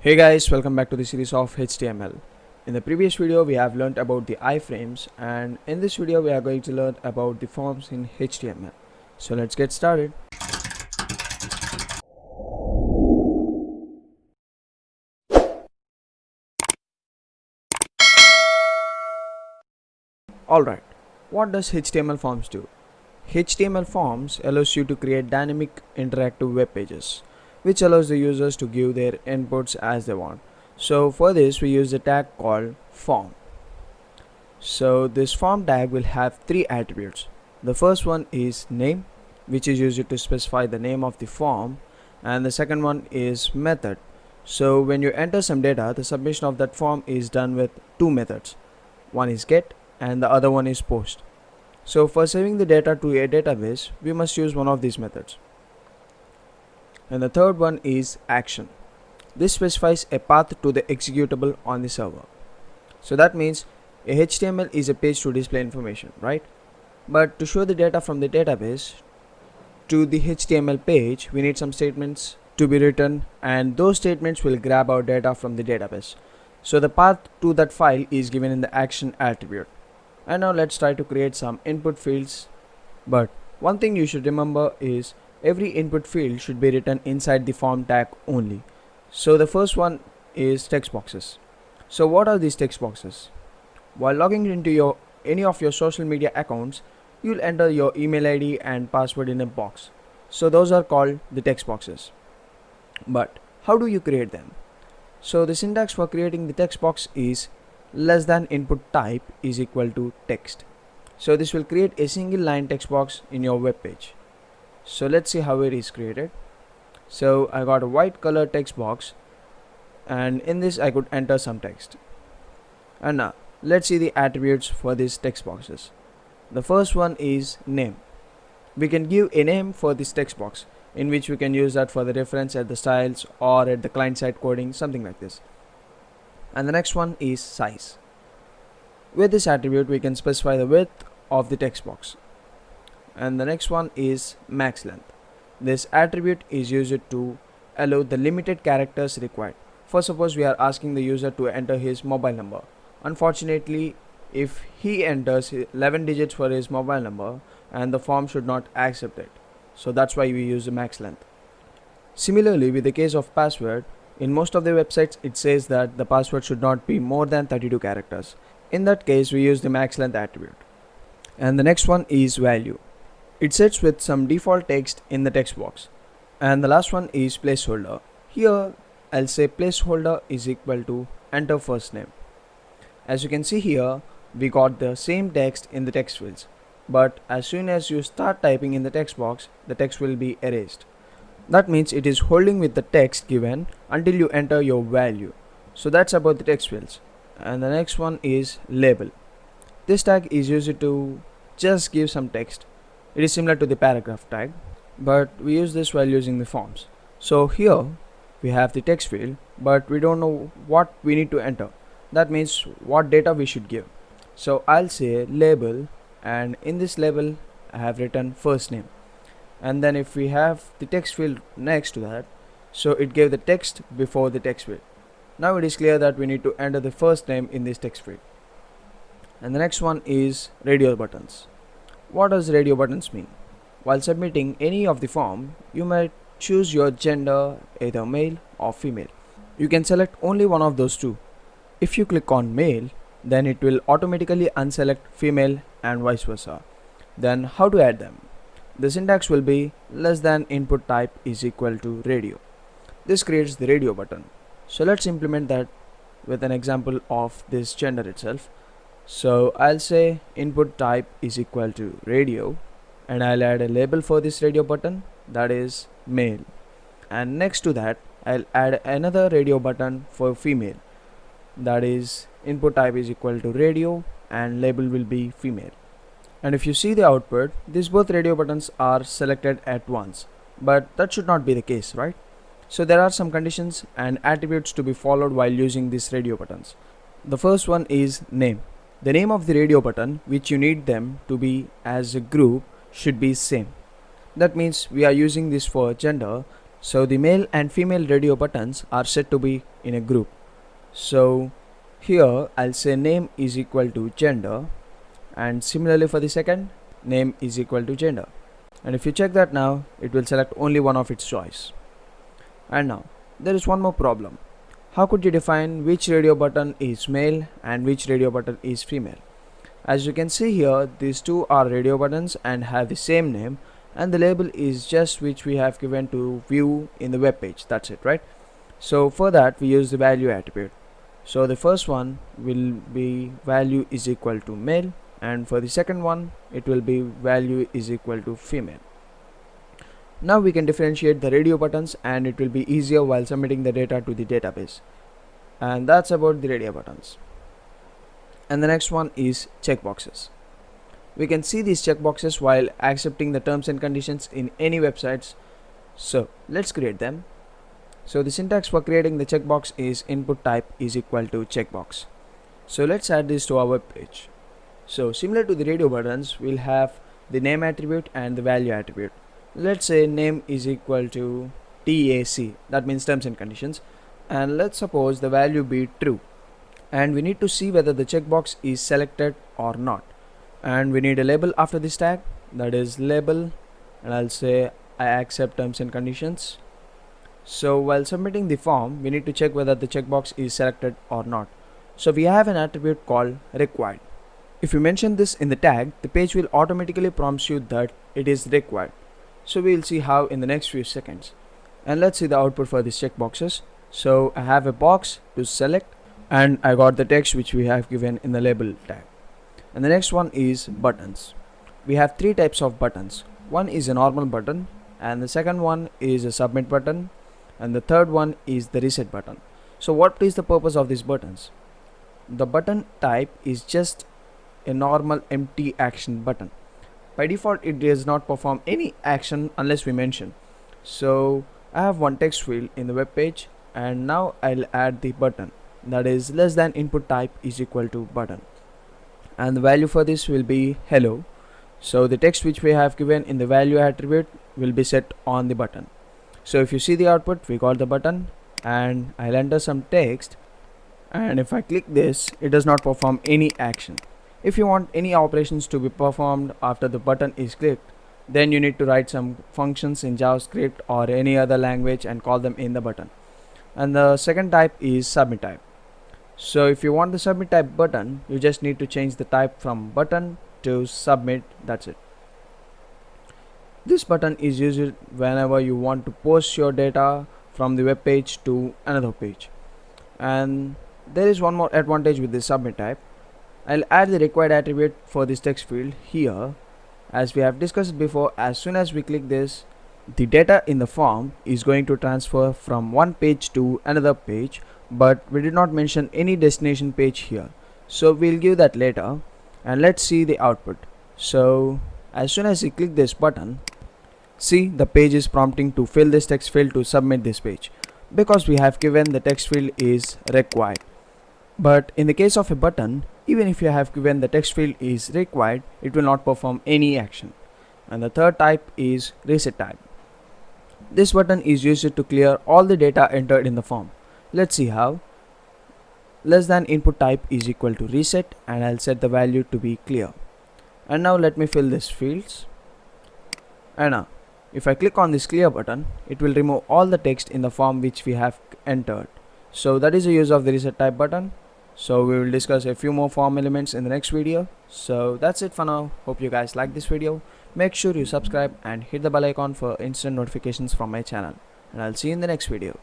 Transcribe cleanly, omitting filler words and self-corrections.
Hey guys, welcome back to the series of HTML. In the previous video we have learned about the iframes, and in this video we are going to learn about the forms in HTML. So let's get started. Alright, what does HTML forms do? HTML forms allows you to create dynamic interactive web pages, which allows the users to give their inputs as they want. So for this we use a tag called form. So this form tag will have three attributes. The first one is name, which is used to specify the name of the form, and the second one is method. So when you enter some data, the submission of that form is done with two methods. One is get and the other one is post. So for saving the data to a database, we must use one of these methods. And the third one is action. This specifies a path to the executable on the server. So that means a HTML is a page to display information, right? But to show the data from the database to the HTML page, we need some statements to be written, and those statements will grab our data from the database. So the path to that file is given in the action attribute. And now let's try to create some input fields. But one thing you should remember is every input field should be written inside the form tag only. So the first one is text boxes. So what are these text boxes? While logging into any of your social media accounts, you'll enter your email ID and password in a box. So those are called the text boxes. But how do you create them? So the syntax for creating the text box is less than input type is equal to text. So this will create a single line text box in your web page. So let's see how it is created. So I got a white color text box, and in this I could enter some text. And now let's see the attributes for these text boxes. The first one is name. We can give a name for this text box, in which we can use that for the reference at the styles or at the client side coding, something like this. And the next one is size. With this attribute we can specify the width of the text box. And the next one is max length. This attribute is used to allow the limited characters required. For suppose we are asking the user to enter his mobile number. Unfortunately, if he enters 11 digits for his mobile number, and the form should not accept it. So that's why we use the max length. Similarly, with the case of password, in most of the websites it says that the password should not be more than 32 characters. In that case we use the max length attribute. And the next one is value. It sets with some default text in the text box. And the last one is placeholder. Here I'll say placeholder is equal to enter first name. As you can see here, we got the same text in the text fields, but as soon as you start typing in the text box, the text will be erased. That means it is holding with the text given until you enter your value. So that's about the text fields. And the next one is label. This tag is used to just give some text. It is similar to the paragraph tag, but we use this while using the forms. So here we have the text field, but we don't know what we need to enter. That means what data we should give. So I'll say label, and in this label I have written first name. And then if we have the text field next to that, so it gave the text before the text field. Now it is clear that we need to enter the first name in this text field. And the next one is radio buttons. What does radio buttons mean? While submitting any of the form, you might choose your gender, either male or female. You can select only one of those two. If you click on male, then it will automatically unselect female and vice versa. Then how to add them? The syntax will be less than input type is equal to radio. This creates the radio button. So let's implement that with an example of this gender itself. So I'll say input type is equal to radio, and I'll add a label for this radio button, that is male. And next to that I'll add another radio button for female, that is input type is equal to radio and label will be female. And if you see the output, these both radio buttons are selected at once, but that should not be the case, right? So there are some conditions and attributes to be followed while using these radio buttons. The first one is name. The name of the radio button, which you need them to be as a group, should be same. That means we are using this for gender, So the male and female radio buttons are set to be in a group. So here I'll say name is equal to gender, and similarly for the second, name is equal to gender. And if you check that now, it will select only one of its choice. And now there is one more problem. How could you define which radio button is male and which radio button is female? As you can see here, these two are radio buttons and have the same name, and the label is just which we have given to view in the web page. That's it, right? So for that we use the value attribute. So the first one will be value is equal to male, and for the second one it will be value is equal to female. Now we can differentiate the radio buttons and it will be easier while submitting the data to the database. And that's about the radio buttons. And the next one is checkboxes. We can see these checkboxes while accepting the terms and conditions in any websites. So let's create them. So the syntax for creating the checkbox is input type is equal to checkbox. So let's add this to our web page. So similar to the radio buttons, we'll have the name attribute and the value attribute. Let's say name is equal to TAC, that means terms and conditions, and let's suppose the value be true, and we need to see whether the checkbox is selected or not, and we need a label after this tag, that is label, and I'll say I accept terms and conditions. So while submitting the form, we need to check whether the checkbox is selected or not. So we have an attribute called required. If you mention this in the tag, the page will automatically prompt you that it is required. So we'll see how in the next few seconds. And let's see the output for these checkboxes. So I have a box to select, and I got the text which we have given in the label tag. And the next one is buttons. We have three types of buttons. One is a normal button, and the second one is a submit button, and the third one is the reset button. So what is the purpose of these buttons? The button type is just a normal empty action button. By default it does not perform any action unless we mention. So I have one text field in the web page, and now I'll add the button, that is less than input type is equal to button, and the value for this will be hello. So the text which we have given in the value attribute will be set on the button. So if you see the output, we got the button, and I'll enter some text, and if I click this, it does not perform any action. If you want any operations to be performed after the button is clicked, then you need to write some functions in JavaScript or any other language and call them in the button. And the second type is submit type. So if you want the submit type button, you just need to change the type from button to submit, that's it. This button is used whenever you want to post your data from the web page to another page. And there is one more advantage with this submit type. I'll add the required attribute for this text field here. As we have discussed before, as soon as we click this, the data in the form is going to transfer from one page to another page, but we did not mention any destination page here. So we'll give that later, and let's see the output. So as soon as you click this button, see the page is prompting to fill this text field to submit this page, because we have given the text field is required. But in the case of a button, even if you have given the text field is required, it will not perform any action. And the third type is reset type. This button is used to clear all the data entered in the form. Let's see how. Less than input type is equal to reset, and I'll set the value to be clear. And now let me fill these fields. And now if I click on this clear button, it will remove all the text in the form which we have entered. So that is the use of the reset type button. So we will discuss a few more form elements in the next video. So that's it for now. Hope you guys like this video. Make sure you subscribe and hit the bell icon for instant notifications from my channel. And I'll see you in the next video.